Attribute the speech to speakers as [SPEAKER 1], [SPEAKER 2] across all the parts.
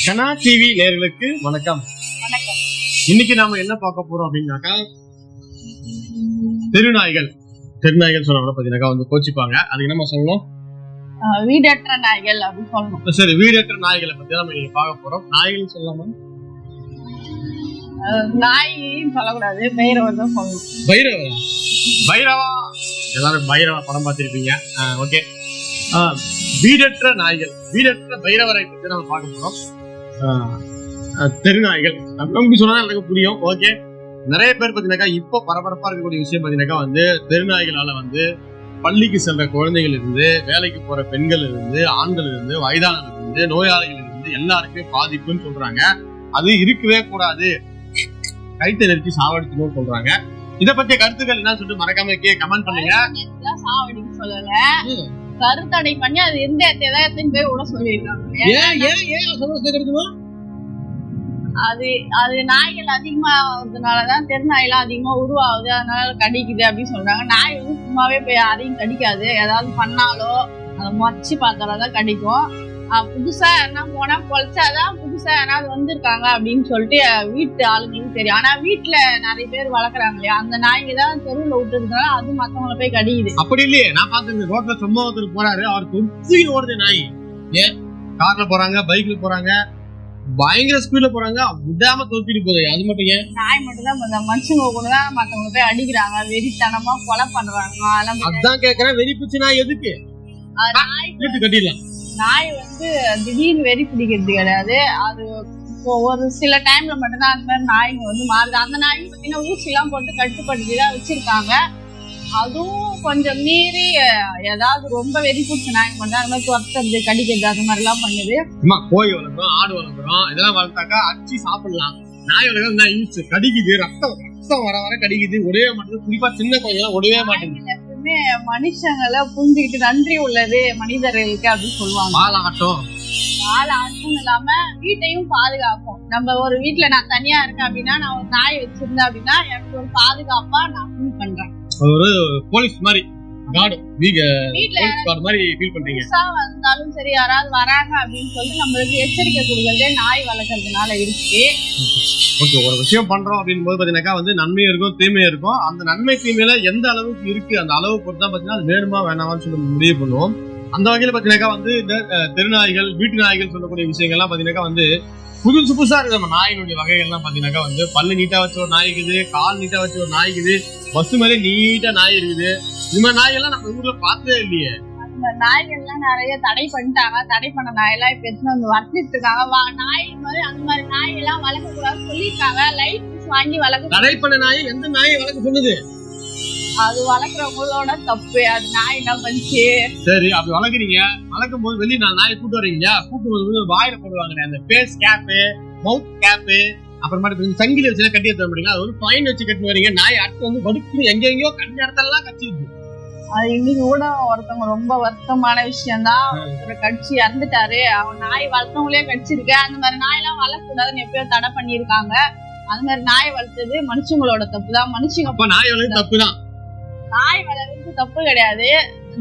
[SPEAKER 1] சனா TV நேயர்களுக்கு வணக்கம். இன்னைக்கு நாம என்ன பார்க்க போறோம் அப்படின்னாக்கா, தெருநாய்கள் சொன்னா பாத்தீங்கன்னாக்கா வந்து கோச்சிப்பாங்க. அதுக்கு என்ன சொல்லணும்,
[SPEAKER 2] வீடற்ற நாய்கள் அப்படின்னு சொல்லணும்.
[SPEAKER 1] சரி, வீடற்ற நாய்களை பத்தி நம்ம இன்னைக்கு பார்க்க போறோம். நாய்கள் சொல்லாமா,
[SPEAKER 2] நாயும் சொல்லக்கூடாது, பைரவர் தான் சொல்லணும்.
[SPEAKER 1] பைரவா எல்லாரும் பைரவா படம் பார்த்திருப்பீங்க. ஓகே, வீடற்ற நாய்கள், வீடற்ற பைரவரை பத்தி நம்ம பார்க்க போறோம். தெருநாய்கள் அப்படி சொன்னா எனக்கு புரியும். ஓகே, நிறைய பேர் பாத்தீங்கன்னாக்கா இப்போ பரபரப்பா இருக்கக்கூடிய விஷயம் பாத்தீங்கன்னாக்கா வந்து தெருநாய்களால வந்து பள்ளிக்கு செல்ற குழந்தைகள் இருந்து, வேலைக்கு போற பெண்கள் இருந்து, ஆண்கள் இருந்து, வயதானவர்கள் இருந்து, நோயாளிகள் இருந்து எல்லாருக்குமே பாதிப்புன்னு சொல்றாங்க. அது இருக்கவே கூடாது, கைத்தை நெருக்கி சாவடிக்கணும்னு சொல்றாங்க. இத பத்திய கருத்துக்கள் என்ன சொல்லிட்டு மறக்காம கமெண்ட் பண்ணுங்க.
[SPEAKER 2] சாவடின்னு சொல்லல, கருத்தடை பண்ணி அது எந்த எத்தனை பேர் கூட சொல்லிருக்காங்க. அது நாய்கள் அதிகமாகிறதுனாலதான் தெருநாயெல்லாம் அதிகமா உருவாகுது, அதனால கடிக்குது அப்படின்னு சொல்றாங்க. நாய் வந்து சும்மாவே போய் யாரையும் கடிக்காது, ஏதாவது பண்ணாலோ அதை மறைச்சு பார்த்தாலதான் கடிக்கும். புதுசா யாருன்னா போனா பொழைச்சாதான் புதுசா யாராவது வந்திருக்காங்க அப்படின்னு சொல்லிட்டு வீட்டு ஆளுங்களுக்கு தெரியும். ஆனா வீட்டுல நிறைய பேர் வளர்க்குறாங்க இல்லையா, அந்த நாய்க்கு தான் தெருவுல விட்டுறதுனால அது மத்தவங்களை போய் கடிக்குது.
[SPEAKER 1] அப்படி இல்லையே, நான் பாத்துருக்கேன், ரோட்ல சும்மா ஒருத்தர் போறாரு, அவர் துப்பி ஓடுது நாய். ஏன் கார்ல போறாங்க, பைக்ல போறாங்க, பயங்கர ஸ்பீட்ல போறாங்க, விடாம தோத்திட்டு போகுது. அது மட்டும் ஏன்
[SPEAKER 2] நாய் மட்டும் தான் மனுஷங்க கூட தான் மத்தவங்க போய் அடிக்கிறாங்க, வெறித்தனமா கொலை பண்றாங்க.
[SPEAKER 1] அதான் கேக்குறேன், வெறி பிடிச்ச நாய் எதுக்கு கட்டிடலாம்?
[SPEAKER 2] நாய் வந்து திடீர்னு வெறி பிடிக்கிறது கிடையாது, அது ஒரு சில டைம்ல மட்டும்தான் அந்த மாதிரி நாய்ங்க வந்து மாறுது. அந்த நாய் பார்த்தீங்கன்னா ஊசி எல்லாம் போட்டு கட்டுப்படுத்திதான் வச்சிருக்காங்க. அதுவும் கொஞ்சம் மீறி ஏதாவது ரொம்ப வெறி பிடிச்ச நாய் மட்டும் அந்த மாதிரி துரத்துறது, கடிக்கிறது, அது மாதிரி எல்லாம் பண்ணுது.
[SPEAKER 1] கோழி வளர்க்குறோம், ஆடு வளர்க்குறோம், இதெல்லாம் வளர்த்தாக்கா அடிச்சு சாப்பிடலாம். நாய் வளர்க்க கடிக்குது, ரத்தம் வர வர கடிக்குது, ஒரே மாட்டேங்குது. குறிப்பா சின்ன குழந்தைலாம் ஒடவே மாட்டேங்குது.
[SPEAKER 2] மனுஷங்களை புரிஞ்சுக்கிட்டு நன்றி உள்ளது மனிதர்களுக்கு அப்படின்னு சொல்லுவாங்க. ஆளாட்டும் இல்லாம வீட்டையும் பாதுகாக்கும். நம்ம ஒரு வீட்டுல நான் தனியா இருக்கேன் அப்படின்னா, நான் ஒரு நாய் வச்சிருந்தேன் அப்படின்னா எனக்கு ஒரு பாதுகாப்பா நான் ஃபீல் பண்றேன்.
[SPEAKER 1] ஒரு போலீஸ் மாதிரி
[SPEAKER 2] வந்தாலும் சரி, யாராவது வராங்க அப்படின்னு சொல்லிட்டு நம்மளுக்கு எச்சரிக்கை கொடுக்கறதே நாய் வளர்க்கறதுனால இருக்கு.
[SPEAKER 1] ஒரு விஷயம் பண்றோம் அப்படின்னு போது பாத்தீங்கன்னாக்கா வந்து நன்மையும் இருக்கும், தீமையும் இருக்கும். அந்த நன்மை தீமையில எந்த அளவுக்கு இருக்கு, அந்த அளவு பொறுத்து தான் பாத்தீங்கன்னா அது வேணுமா வேணாமான்னு சொல்லி முடிவு பண்ணுவோம். அந்த வகையில பாத்தீங்கன்னாக்கா வந்து இந்த தெருநாய்கள், வீட்டு நாய்கள் சொல்லக்கூடிய விஷயங்கள்லாம் பாத்தீங்கன்னாக்கா வந்து புதுசா இருக்கு. நம்ம நாயினுடைய வகைகள்லாம் பாத்தீங்கன்னாக்கா வந்து பல்லு நீட்டா வச்ச ஒரு நாய் இருக்குது, கால் நீட்டா வச்ச ஒரு நாய் இருக்குது, பஸ் மேலே நீட்டா நாய் இருக்குது. இது மாதிரி நாய்கள்லாம் நம்ம ஊர்ல பார்த்ததே இல்லையே.
[SPEAKER 2] அந்த நாய்கள்லாம் நிறைய தடை பண்ணிட்டாங்க. தடை பண்ண நாயெல்லாம் இப்ப எடுத்து வந்து வளர்த்துட்டு இருக்காங்க. நாய் மாதிரி அந்த மாதிரி நாயெல்லாம் வளர்க்க கூடாதுன்னு சொல்லிருக்காங்க. லைசன்ஸ் வாங்கி வளர்க்க.
[SPEAKER 1] தடை பண்ண நாய் எந்த நாயை வளர்க்க சொன்னது?
[SPEAKER 2] அது வளர்க்குறவங்களோட தப்பு. அது நாய் என்ன பண்ணிச்சு?
[SPEAKER 1] சரி, அப்படி வளர்க்குறீங்க, வளர்க்கும் போது வெளியே நான் நாயை கூட்டு வரீங்க, கூட்டு வந்து வாயில போடுவாங்க அந்த பேஸ் கேப்பு, மவுத் கேப்பு, அப்புறமா சங்கிலி வச்சு கட்டி எடுத்து முடியுங்க. அது ஒரு ஃபைன் வச்சு கட்டி வரீங்க. நாய் அடுத்து வந்து படுத்து எங்கெங்கயோ கண்ட இடத்தெல்லாம் கட்டிருக்கு.
[SPEAKER 2] அது இன்னைக்கு கூட ஒருத்தவங்க ரொம்ப வருத்தமான விஷயம் தான். ஒரு கட்சி இறந்துட்டாரு, அவன் நாய் வளர்த்தவங்களே கடிச்சிருக்கு. அந்த மாதிரி நாயெல்லாம் வளர்க்கக்கூடாதுன்னு எப்பயோ தடை பண்ணிருக்காங்க. அந்த மாதிரி நாய் வளர்த்தது மனுஷங்களோட தப்பு தான். மனுஷங்க
[SPEAKER 1] நாய் வளர்த்து தப்பு தான்.
[SPEAKER 2] நாய் வளர்றது தப்பு கிடையாது.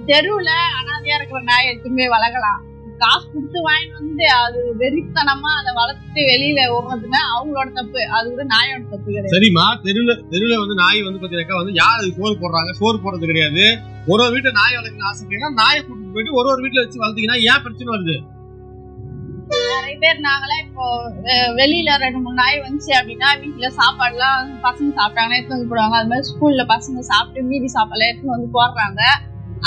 [SPEAKER 2] தெருவுல அனாதையா இருக்கிற நாய் எடுத்துமே வளர்க்கலாம். காசு கொடுத்து வாங்கிட்டு வந்து அது வெறித்தனமா அதை வளர்த்துட்டு வெளியில ஓடுறதுன்னா அவங்களோட தப்பு, அது கூட நாயோட தப்பு கிடையாது.
[SPEAKER 1] சரிம்மா, தெருவுல வந்து நாய் வந்து பாத்தீங்கன்னாக்கா வந்து யார் அது சோறு போடுறாங்க? சோறு போடுறது கிடையாது. ஒரு வீட்டுல நாய் வளர்க்கணும்னு ஆசைப்பட்டீங்கன்னா நாயை கூட்டிட்டு போயிட்டு ஒரு வீட்டுல வச்சு வளர்த்தீங்கன்னா ஏன் பிரச்சனை வருது?
[SPEAKER 2] நிறைய பேர் நாங்களாம் இப்போ வெளியில 2-3 நாய் வந்துச்சு அப்படின்னா வீட்டுல சாப்பாடு எல்லாம் பசங்க சாப்பிட்டாங்கன்னா எடுத்து வந்து போடுவாங்க. அது மாதிரி ஸ்கூல்ல பசங்க சாப்பிட்டு மீதி சாப்பாடுலாம் எடுத்து வந்து போடுறாங்க.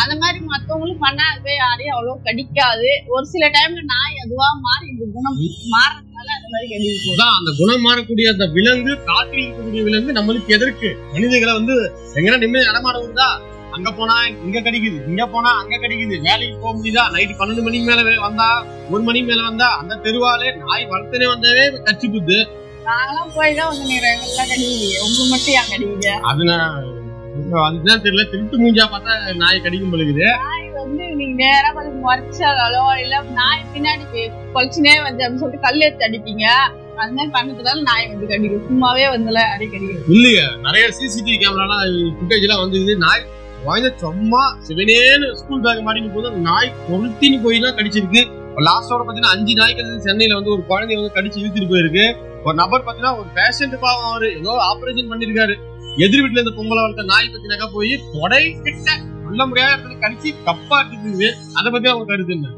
[SPEAKER 2] அந்த மாதிரி மத்தவங்களும் பண்ணா அது போய் யாரையும் அவ்வளவு கடிக்காது. ஒரு சில டைம்ல நாய் அதுவா மாறி இந்த குணம் மாறதுனால அந்த மாதிரி கடிக்கும். அந்த குணம் மாறக்கூடிய அந்த விலங்கு, காட்டில் இருக்கக்கூடிய விலங்கு நம்மளுக்கு எதற்கு? மனிதர்களை வந்து எங்கன்னா நிம்மதி நடமாட வருதா? அங்க போனா இங்க கடிக்குது, இங்க போனா அங்க கடிக்குது. வேலைக்கு போக முடியுதா? நைட்டு 12 மணிக்கு மேல வந்தா, 1 மணிக்கு மேல வந்தா அந்த தெருவாலே நாய் வளர்த்தனே வந்தாவே கட்சி புத்து. நாங்களாம் போய்தான் வந்து எல்லாம் கடிக்குது, உங்க மட்டும் ஏன் கடிக்குது?
[SPEAKER 1] அதுதான் தெரியல. திருட்டு மூஞ்சா பார்த்தா நாய் கடிக்கும் பொழுது
[SPEAKER 2] நாய் வந்து நீங்க நேரா கொஞ்சம் மறைச்சாலோ இல்ல நாய் பின்னாடி கொலைச்சுனே வந்து அப்படின்னு சொல்லிட்டு கல் எடுத்து அடிப்பீங்க. அது மாதிரி பண்ணதுனால நாய் வந்து கடிக்கும். சும்மாவே வந்து அடிக்கடிக்கும்
[SPEAKER 1] இல்லையா? நிறைய சிசிடிவி கேமராலாம் ஃபுட்டேஜ் எல்லாம் வந்து நாய் வாய்ந்த சும்மா சிவனேன்னு ஸ்கூல் பேக் மாட்டின்னு போது நாய் கொளுத்தின்னு போய் தான் கடிச்சிருக்கு. லாஸ்டோட பாத்தீங்கன்னா 5 நாய்க்கு வந்து சென்னையில வந்து ஒரு குழந்தைய வந்து கடிச்சு இழுத்துட்டு போயிருக்கு. ஒரு நபர் பாத்தீங்கன்னா ஒரு பேஷண்ட் பாவம், அவரு ஏதோ ஆபரேஷன் பண்ணிருக்காரு. எதிர் வீட்டுல இந்த பொங்கலை வளர்த்த நாய் பத்தினாக்கா போய் தொடை கிட்ட சொல்ல முடியாத இடத்துல கடிச்சு கப்பா இருக்குது. அதை பத்தி அவங்க கருத்து என்ன?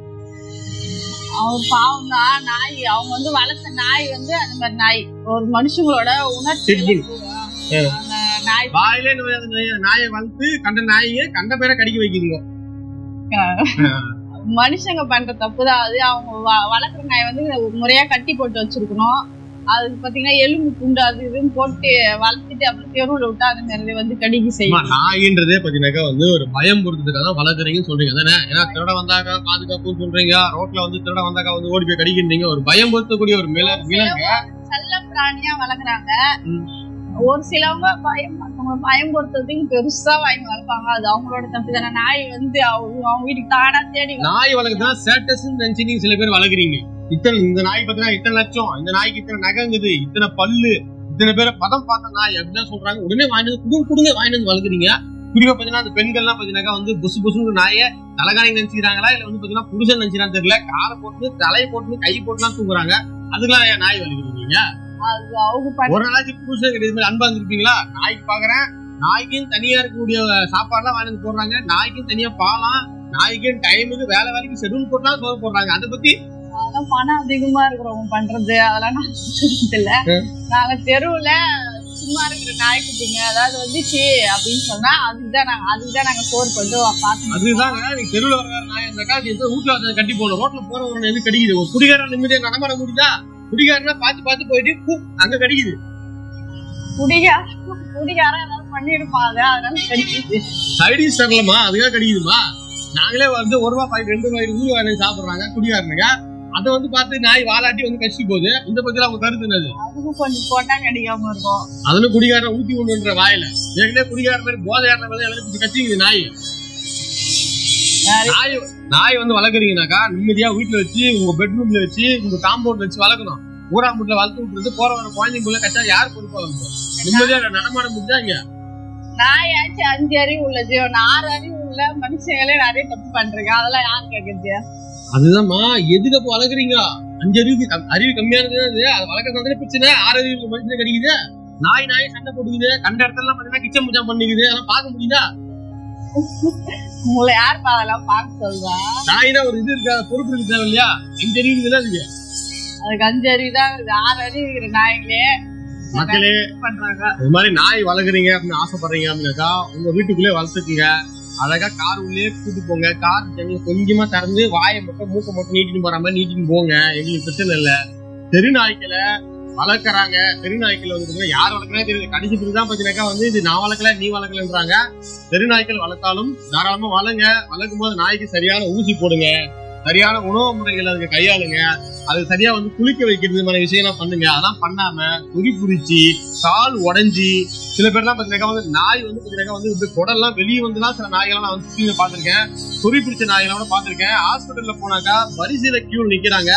[SPEAKER 2] அவர் பாவம் தான் நாய். அவங்க வந்து வளர்த்த நாய் வந்து அந்த மாதிரி நாய் ஒரு மனுஷங்களோட உணர்ச்சி நாய்
[SPEAKER 1] வாயிலே நாயை வளர்த்து கண்ட நாயை கண்ட பேரை கடிக்க வைக்கிறீங்க.
[SPEAKER 2] மனுஷங்க பண்ற தப்புதான் அது. அவங்க வளர்க்குற நாய் வந்து முறையா கட்டி போட்டு வச்சிருக்கணும். அதுக்கு பாத்தீங்கன்னா எலும்பு துண்டு அது இதுன்னு போட்டு வளர்த்துட்டு அப்புறம் தெருவுல விட்டா அது மாதிரி வந்து கடிக்க செய்யும்.
[SPEAKER 1] நாயின்றதே பாத்தீங்கன்னாக்கா வந்து ஒரு பயம் பொறுத்ததுக்காக தான் வளர்க்குறீங்கன்னு சொல்றீங்க தானே? ஏன்னா திருட வந்தாக்கா பாதுகாப்புன்னு சொல்றீங்க, ரோட்ல வந்து திருட வந்தாக்கா வந்து ஓடி போய் கடிக்கிறீங்க. ஒரு பயம் பொறுத்தக்கூடிய ஒரு விலங்கு
[SPEAKER 2] செல்ல பிராணியா வளர்க்குறாங்க. ஒரு சிலவங்க பயம் பொறுத்ததுக்கு பெருசா வாங்கி வளர்ப்பாங்க. அது அவங்களோட தப்பு தானே. நாய் வந்து அவங்க வீட்டுக்கு தானா தேடி
[SPEAKER 1] நாய் வளர்க்குதான் ஸ்டேட்டஸ் நினைச்சு நீங்க சில பேர் வளர்க்குறீங்க. இந்த நாய் பாத்தீங்கன்னா இத்தனை லட்சம், இந்த நாய்க்கு இத்தனை நகங்குது, இத்தனை பல்லு, இத்தனை பேரை பதம் பார்த்த நாய் அப்படின்னு சொல்றாங்க. உடனே வாங்கினது கொடுங்க வாங்கினது வளர்க்குறீங்க. குறிப்பா பாத்தீங்கன்னா அந்த பெண்கள் எல்லாம் பாத்தீங்கன்னா வந்து புசு புசுன்னு நாயை தலகாணி நினைச்சுக்கிறாங்களா இல்ல வந்து பாத்தீங்கன்னா புருஷன் நினைச்சுறான்னு தெரியல. காலை போட்டு தலையை போட்டு கை போட்டுலாம் தூங்குறாங்க. அதுக்கெல்லாம் நாய் வளர்க்குறீங்க. ஒரு நாளைக்கு புருஷன் கிடையாது அன்பா இருந்திருப்பீங்களா? நாய்க்கு பாக்குறேன், நாய்க்குன்னு தனியா இருக்கக்கூடிய சாப்பாடுலாம் வாங்கி போடுறாங்க, நாய்க்குன்னு தனியா பாலாம், நாய்க்குன்னு டைமுக்கு வேலை வேலைக்கு ஷெட்யூல் போட்டுலாம் சோறு போடுறாங்க. அதை பத்தி
[SPEAKER 2] அதெல்லாம் பணம் அதிகமா இருக்கிறவங்க பண்றது அதெல்லாம் நான் சொல்றது இல்ல. நாங்க தெருவுல சும்மா இருக்கிற நாய்க்குட்டிங்க அதாவது வந்துச்சு அப்படின்னு சொன்னா அதுக்குதான் நாங்க சோறு போட்டு பார்த்தோம்.
[SPEAKER 1] அதுதாங்க நீங்க தெருவுல வர நாய் இருந்தாக்கா வீட்டுல கட்டி போகணும். ரோட்ல போறவங்க எது கடிக்குது? ஒரு குடிகாரன் நிம்மதியா நடமாட முடியுதா? குடிகாரனா பார்த்து போயிட்டு அங்க கடிக்குது.
[SPEAKER 2] குடிகாரன் ஏதாவது பண்ணிருப்பாங்க அதனால கடிக்குது.
[SPEAKER 1] சைடிஸ் தரலமா அதுக்காக கடிக்குதுமா? நாங்களே வந்து 1 ரூபாய் பாக்கெட் 2 ரூபாய் ஊரு வாங்கி சாப்பிடுறாங்க குடிகாரனுங்க. அதை வந்து பார்த்து நாய் வாலாட்டி வந்து கடிச்சு போகுது. இந்த பத்தில அவங்க கருத்து என்னது?
[SPEAKER 2] அதுக்கும் கொஞ்சம் போட்டா கடிக்காம இருக்கும்.
[SPEAKER 1] அதுல குடிகாரன் ஊத்தி கொண்டுன்ற வாயில ஏற்கனவே குடிகார மாதிரி போதை ஏற மாதிரி எழுதி கட்டிங்குது நாய். நாய் வந்து வளர்க்குறீங்கன்னாக்கா நிம்மதியா வீட்டுல வச்சு உங்க பெட்ரூம்ல வச்சு உங்க காம்பவுண்ட்ல வச்சு வளர்க்கணும். ஊராம்புட்ல வளர்த்து விட்டுறது போற வர குழந்தைங்க கச்சா யார் பொறுப்பா வந்து நிம்மதியா நடமாட முடிஞ்சாங்க.
[SPEAKER 2] நாயாச்சும் 5 அறிவு உள்ள ஜீவன், 6 அறிவு உள்ள மனுஷங்களே நிறைய தப்பு பண்றீங்க. அதெல்லாம் யாரு கேக்குறது?
[SPEAKER 1] அதுதான்மா எதுக்கு அப்ப வளர்க்குறீங்க? 5 அறிவு கம்மியானது அது வளர்க்கறதுல பிரச்சனை. 6 அறிவு மனுஷன் கிடைக்குது. நாய் சண்டை போட்டுக்குது, கண்ட இடத்துல பாத்தீங்கன்னா கிச்சன் முச்சா பண்ணிக்குது. அதெல்லாம் பார்க்க முடியுதா?
[SPEAKER 2] உங்களை யார் அதெல்லாம் பார்க்க சொல்றா?
[SPEAKER 1] நாய் தான் ஒரு இது இருக்கா, பொறுப்பு இருக்கு தேவை இல்லையா? 5 அறிவு அதுக்கு
[SPEAKER 2] 5 அறிவு தான், 6 அறிவு இருக்கிற நாய்களே
[SPEAKER 1] மக்களே பண்றாங்க. இது மாதிரி நாய் வளர்க்குறீங்க அப்படின்னு ஆசைப்படுறீங்க அப்படின்னாக்கா உங்க வீட்டுக்குள்ளே வளர்த்துக்குங்க. அழகா கார் உள்ளே கூட்டு போங்க. கார் கொஞ்சமா திறந்து வாயை மட்டும் மூக்க மட்டும் நீட்டின்னு போற மாதிரி நீட்டின்னு போங்க. எங்களுக்கு பிரச்சனை இல்லை. தெரு நாய்க்களை வளர்க்குறாங்க. தெரு நாய்க்கள் வந்து யார் வளர்க்கறே தெரியுது. கடிச்சிட்டு தான் பாத்தீங்கன்னாக்கா வந்து இது நான் வளர்க்கல நீ வளர்க்கலன்றாங்க. தெரு நாய்க்கள் வளர்த்தாலும் தாராளமா வளர்க்கும் போது நாய்க்கு சரியான ஊசி போடுங்க, சரியான உணவு முறைகள் அதுக்கு கையாளுங்க, அது சரியா வந்து குளிக்க வைக்கிறது மாதிரி விஷயம் பண்ணுங்க. அதெல்லாம் பண்ணாம குறி புரிச்சு கால் உடஞ்சி சில பேர்லாம் பாத்தீங்கன்னா வந்து நாய் வந்து பாத்தீங்கன்னா வந்து இந்த குடல்லாம் வெளியே வந்துதான் சில நாய்கள்லாம் நான் வந்து சுத்தி பாத்திருக்கேன். குறி பிடிச்ச நாய்களோட பாத்திருக்கேன். ஹாஸ்பிட்டல்ல போனாக்கா வரிசையில கியூ நிக்கிறாங்க.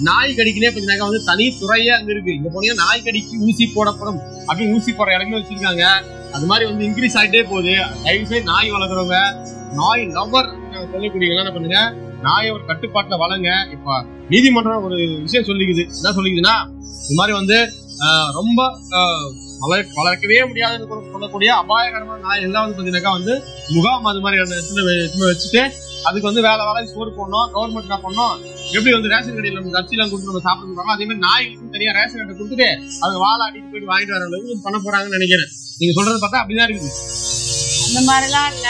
[SPEAKER 1] நாய் கடிக்குனே பாத்தீங்கன்னா வந்து தனி துறையா அங்க இருக்கு. இங்க போனீங்கன்னா நாய் கடிக்கு ஊசி போடப்படும் அப்படின்னு ஊசி போடுற இடமே வச்சிருக்காங்க. அது மாதிரி வந்து இன்க்ரீஸ் ஆகிட்டே போகுது. தயவுசெய்து நாய் வளர்க்குறவங்க, நாய் லவர் சொல்லக்கூடியவங்க என்ன பண்ணுங்க, நாயை ஒரு கட்டுப்பாட்டுல வளங்க. இப்ப நீதிமன்றம் ஒரு விஷயம் சொல்லிக்குது. என்ன சொல்லிக்குதுன்னா இது மாதிரி வந்து ரொம்ப வளர்க்கவே முடியாதுன்னு சொல்லக்கூடிய அபாயகரமான நாய் எல்லாம் வந்து பாத்தீங்கன்னாக்கா வந்து முகாம் அது மாதிரி இடத்துல வச்சுட்டு அதுக்கு வந்து வேலை சோறு போடணும். கவர்மெண்ட் என்ன பண்ணணும், எப்படி வந்து ரேஷன் கடையில் நம்ம கட்சியெல்லாம் கொடுத்து நம்ம சாப்பிட்டு அதே மாதிரி நாய்களுக்கும் தனியா ரேஷன் கடை கொடுத்துட்டு அது வாழை அடிட்டு போயிட்டு வாங்கிட்டு வர அளவுக்கு பண்ண போறாங்கன்னு நினைக்கிறேன். நீங்க சொல்றதை பார்த்தா அப்படிதான் இருக்குது.
[SPEAKER 2] அந்த மாதிரிலாம் இல்ல,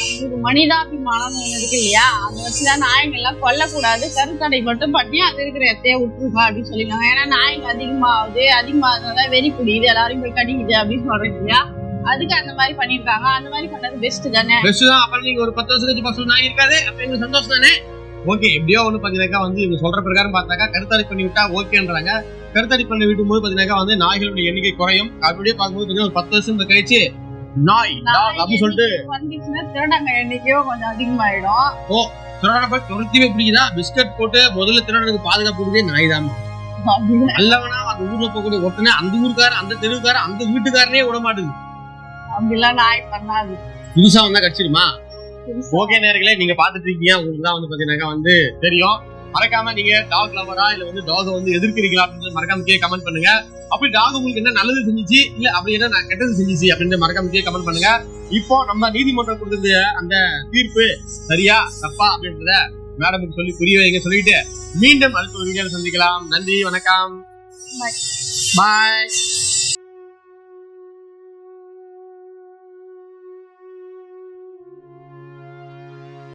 [SPEAKER 2] நம்மளுக்கு மனிதாபிமானம் ஒண்ணு இருக்கு இல்லையா, அதை வச்சுதான் நாய்கள் எல்லாம் கொல்லக்கூடாது, கருத்தடை மட்டும் பண்ணி அது இருக்கிற எத்தைய விட்டுருங்க அப்படின்னு சொல்லிருக்காங்க. ஏன்னா நாய்க்கு அதிகமாகுது, வெறி குடிக்குது, எல்லாரையும் போய் கடிக்குது அப்படின்னு சொல்றீங்க இல்லையா, அதுக்கு அந்த மாதிரி பண்ணிருக்காங்க. அந்த மாதிரி பண்ணது பெஸ்ட் தானே? பெஸ்ட் தான். அப்புறம் நீங்க ஒரு 10 வருஷம் கழிச்சு பசங்க நாய் இருக்காது அப்ப எங்களுக்கு சந்தோஷம் தானே. ஓகே, எப்படியோ ஒண்ணு பாத்தீங்கன்னாக்கா வந்து இவங்க சொல்ற பிரகாரம் பார்த்தாக்கா கருத்தடை பண்ணி விட்டா ஓகேன்றாங்க. கருத்தடை பண்ணி விட்டும் போது பாத்தீங்கன்னாக்கா வந்து நாய்களுடைய எண்ணிக்கை குறையும். அப்படியே பார்க்கும்போது ஒரு 10 வருஷம் கழிச்சு நாய் அப்படின்னு சொல்லிட்டு வந்துச்சுன்னா திருடங்க எண்ணிக்கையும் கொஞ்சம் அதிகமாயிடும்.
[SPEAKER 1] திருடனை போய் துரத்திவே பிடிக்குதா? பிஸ்கட் போட்டு முதல்ல திருடனுக்கு பாதுகாப்பு கொடுத்தே நாய் தான். நல்லவனா அந்த ஊர்ல போகக்கூடிய ஒருத்தனே அந்த ஊருக்காரன், அந்த தெருவுக்காரன், அந்த வீட்டுக்காரனே விட மாட்டேங்குது.
[SPEAKER 2] அப்படிலாம் நாய் பண்ணாது.
[SPEAKER 1] புதுசா வந்தா கடிச்சிருமா? ஓகே நேயர்களே, நீங்க பாத்துட்டு இருக்கீங்க, உங்களுக்கு தான் வந்து பாத்தீங்கன்னாக்கா வந்து தெரியும். மறக்காம நீங்க டாக் லவரா இல்ல வந்து டாக் வந்து எதிர்க்கிறீங்களா அப்படின்னு மறக்காம கீழே கமெண்ட் பண்ணுங்க. அப்படி டாக் உங்களுக்கு என்ன நல்லது செஞ்சிச்சு இல்ல அப்படி என்ன கெட்டது செஞ்சிச்சு அப்படின்னு மறக்காம கீழே கமெண்ட் பண்ணுங்க. இப்போ நம்ம நீதிமன்றம் கொடுத்தது அந்த தீர்ப்பு சரியா தப்பா அப்படின்றத மேடமுக்கு சொல்லி புரிய வைங்க சொல்லிட்டு மீண்டும் அடுத்த ஒரு வீடியோல சந்திக்கலாம். நன்றி, வணக்கம், பாய்.